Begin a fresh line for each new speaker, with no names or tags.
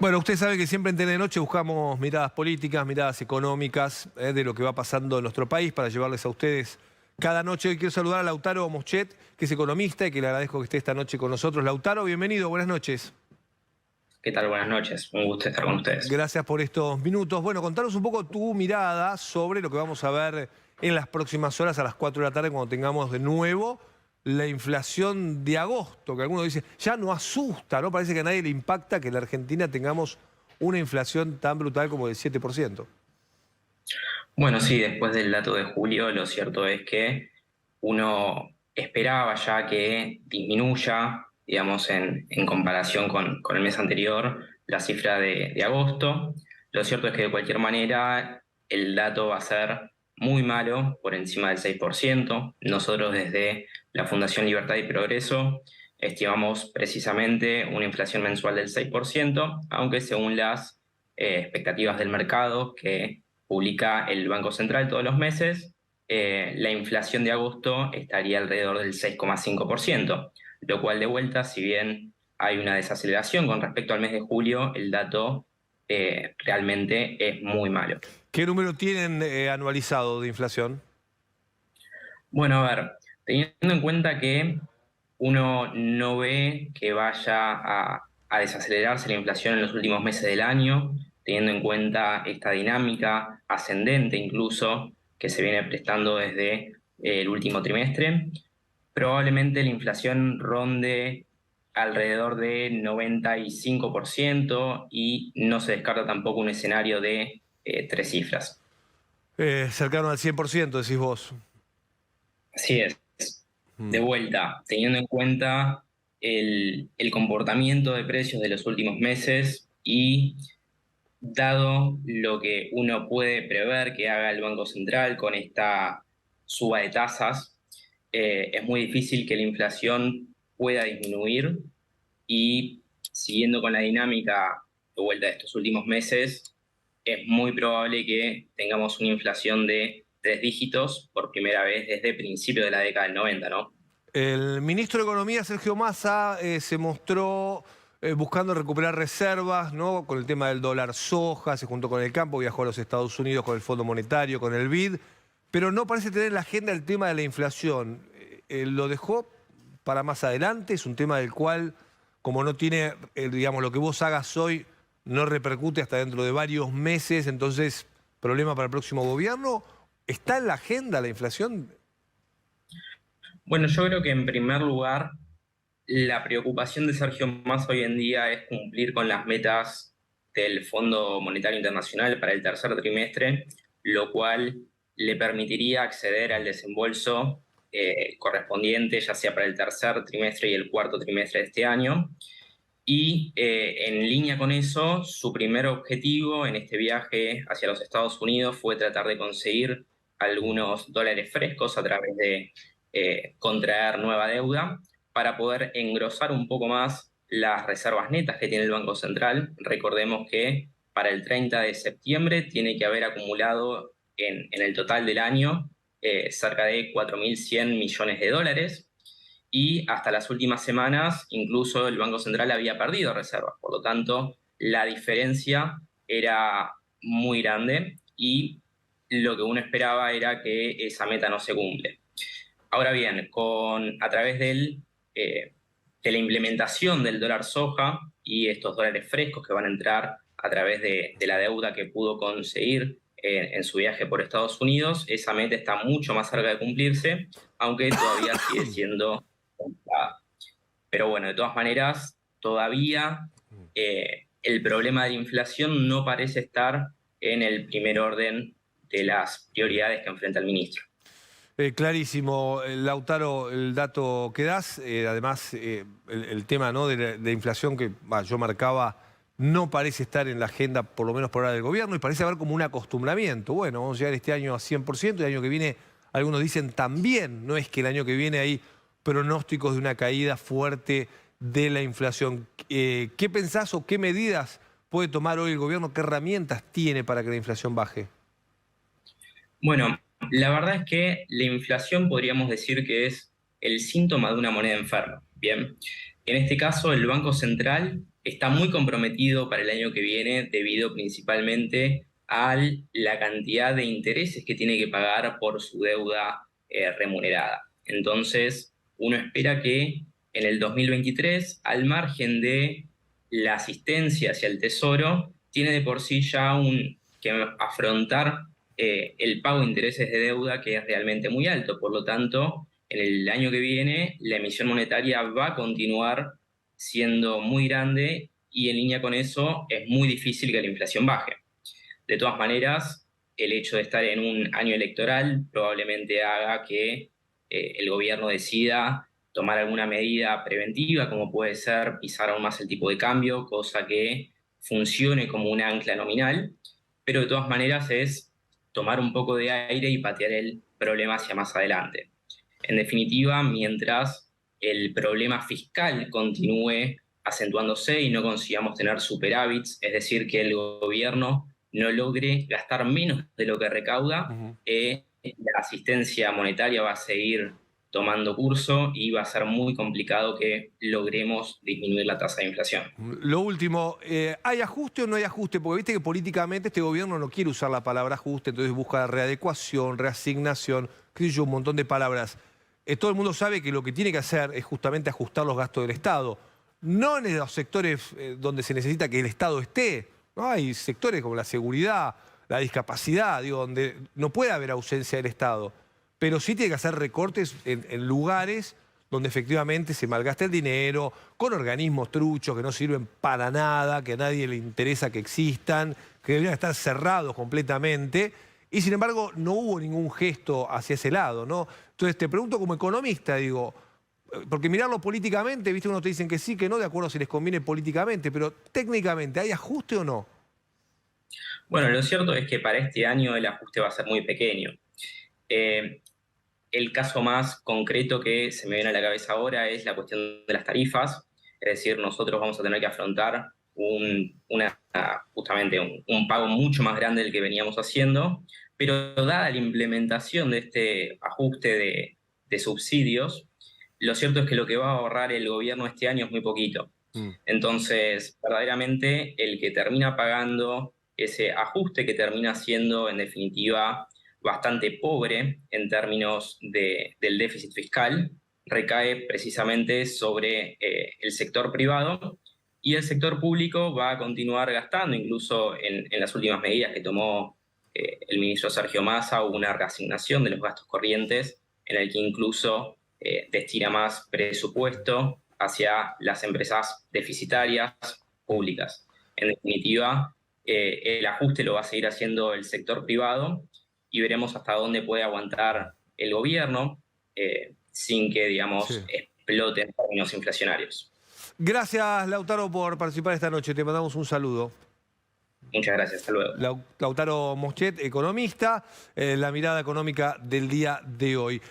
Bueno, usted sabe que siempre en Telenoche buscamos miradas políticas, miradas económicas de lo que va pasando en nuestro país para llevarles a ustedes cada noche. Hoy quiero saludar a Lautaro Moschet, que es economista y que le agradezco que esté esta noche con nosotros. Lautaro, bienvenido, buenas noches.
¿Qué tal? Buenas noches. Un gusto estar con ustedes.
Gracias por estos minutos. Bueno, contanos un poco tu mirada sobre lo que vamos a ver en las próximas horas a las 4 de la tarde cuando tengamos de nuevo la inflación de agosto, que algunos dicen, ya no asusta, ¿no? Parece que a nadie le impacta que en la Argentina tengamos una inflación tan brutal como del 7%.
Bueno, sí, después del dato de julio, lo cierto es que uno esperaba ya que disminuya, digamos, en comparación con el mes anterior, la cifra de agosto. Lo cierto es que de cualquier manera el dato va a ser muy malo, por encima del 6%. Nosotros desde la Fundación Libertad y Progreso estimamos precisamente una inflación mensual del 6%, aunque según las expectativas del mercado que publica el Banco Central todos los meses, la inflación de agosto estaría alrededor del 6,5%, lo cual de vuelta, si bien hay una desaceleración con respecto al mes de julio, el dato realmente es muy malo.
¿Qué número tienen anualizado de inflación?
Bueno, a ver, teniendo en cuenta que uno no ve que vaya a desacelerarse la inflación en los últimos meses del año, teniendo en cuenta esta dinámica ascendente incluso que se viene prestando desde el último trimestre, probablemente la inflación ronde alrededor de 95% y no se descarta tampoco un escenario de tres cifras.
Cercano al 100%, decís vos.
Así es. De
Mm.
vuelta, teniendo en cuenta el comportamiento de precios de los últimos meses y dado lo que uno puede prever que haga el Banco Central con esta suba de tasas, es muy difícil que la inflación pueda disminuir y siguiendo con la dinámica de vuelta de estos últimos meses, es muy probable que tengamos una inflación de 3 dígitos por primera vez desde principios de la década del 90, ¿no?
El ministro de Economía, Sergio Massa, se mostró buscando recuperar reservas, ¿no? Con el tema del dólar soja, se juntó con el campo, viajó a los Estados Unidos con el Fondo Monetario, con el BID, pero no parece tener en la agenda el tema de la inflación. Lo dejó para más adelante, es un tema del cual, como no tiene, digamos, lo que vos hagas hoy, no repercute hasta dentro de varios meses, entonces, problema para el próximo gobierno. ¿Está en la agenda la inflación?
Bueno, yo creo que en primer lugar, la preocupación de Sergio Massa hoy en día es cumplir con las metas del Fondo Monetario Internacional para el tercer trimestre, lo cual le permitiría acceder al desembolso correspondiente, ya sea para el tercer trimestre y el cuarto trimestre de este año. Y en línea con eso, su primer objetivo en este viaje hacia los Estados Unidos fue tratar de conseguir algunos dólares frescos a través de contraer nueva deuda para poder engrosar un poco más las reservas netas que tiene el Banco Central. Recordemos que para el 30 de septiembre tiene que haber acumulado en el total del año cerca de 4.100 millones de dólares y hasta las últimas semanas incluso el Banco Central había perdido reservas. Por lo tanto, la diferencia era muy grande y lo que uno esperaba era que esa meta no se cumple. Ahora bien, a través de la implementación del dólar soja y estos dólares frescos que van a entrar a través de la deuda que pudo conseguir en su viaje por Estados Unidos, esa meta está mucho más cerca de cumplirse, aunque todavía sigue siendo complicada. Pero bueno, de todas maneras, todavía el problema de la inflación no parece estar en el primer orden de las prioridades que enfrenta el ministro.
Clarísimo, Lautaro, el dato que das, además el tema, ¿no? de inflación que yo marcaba no parece estar en la agenda, por lo menos por ahora del gobierno, y parece haber como un acostumbramiento. Bueno, vamos a llegar este año a 100%, y el año que viene, algunos dicen también, no es que el año que viene hay pronósticos de una caída fuerte de la inflación. ¿Qué pensás o qué medidas puede tomar hoy el gobierno? ¿Qué herramientas tiene para que la inflación baje?
Bueno, la verdad es que la inflación podríamos decir que es el síntoma de una moneda enferma. Bien, en este caso el Banco Central está muy comprometido para el año que viene debido principalmente a la cantidad de intereses que tiene que pagar por su deuda remunerada. Entonces, uno espera que en el 2023, al margen de la asistencia hacia el Tesoro, tiene de por sí ya que afrontar el pago de intereses de deuda, que es realmente muy alto. Por lo tanto, en el año que viene, la emisión monetaria va a continuar siendo muy grande y en línea con eso es muy difícil que la inflación baje. De todas maneras, el hecho de estar en un año electoral probablemente haga que el gobierno decida tomar alguna medida preventiva, como puede ser pisar aún más el tipo de cambio, cosa que funcione como un ancla nominal, pero de todas maneras es tomar un poco de aire y patear el problema hacia más adelante. En definitiva, mientras el problema fiscal continúe acentuándose y no consigamos tener superávits, es decir, que el gobierno no logre gastar menos de lo que recauda,
Ujú.
la asistencia monetaria va a seguir tomando curso y va a ser muy complicado que logremos disminuir la tasa de inflación.
Lo último, ¿hay ajuste o no hay ajuste? Porque viste que políticamente este gobierno no quiere usar la palabra ajuste, entonces busca readecuación, reasignación, qué sé yo, un montón de palabras. Todo el mundo sabe que lo que tiene que hacer es justamente ajustar los gastos del Estado. No en los sectores donde se necesita que el Estado esté. ¿No? Hay sectores como la seguridad, la discapacidad, digo, donde no puede haber ausencia del Estado. Pero sí tiene que hacer recortes en lugares donde efectivamente se malgasta el dinero, con organismos truchos que no sirven para nada, que a nadie le interesa que existan, que deberían estar cerrados completamente. Y sin embargo, no hubo ningún gesto hacia ese lado, ¿no? Entonces te pregunto como economista, digo, porque mirarlo políticamente, viste, unos te dicen que sí, que no, de acuerdo si les conviene políticamente, pero técnicamente, ¿hay ajuste o no?
Bueno, lo cierto es que para este año el ajuste va a ser muy pequeño. Eh, el caso más concreto que se me viene a la cabeza ahora es la cuestión de las tarifas, es decir, nosotros vamos a tener que afrontar justamente un pago mucho más grande del que veníamos haciendo, pero dada la implementación de este ajuste de subsidios, lo cierto es que lo que va a ahorrar el gobierno este año es muy poquito.
Mm.
Entonces, verdaderamente, el que termina pagando ese ajuste, que termina siendo, en definitiva, bastante pobre en términos del déficit fiscal, recae precisamente sobre el sector privado, y el sector público va a continuar gastando. Incluso en las últimas medidas que tomó el ministro Sergio Massa, hubo una reasignación de los gastos corrientes en el que incluso destina más presupuesto hacia las empresas deficitarias públicas. En definitiva, el ajuste lo va a seguir haciendo el sector privado y veremos hasta dónde puede aguantar el gobierno sin que, digamos,
Sí.
explote en términos inflacionarios.
Gracias, Lautaro, por participar esta noche. Te mandamos un saludo.
Muchas gracias, hasta luego.
Lautaro Moschet, economista, la mirada económica del día de hoy.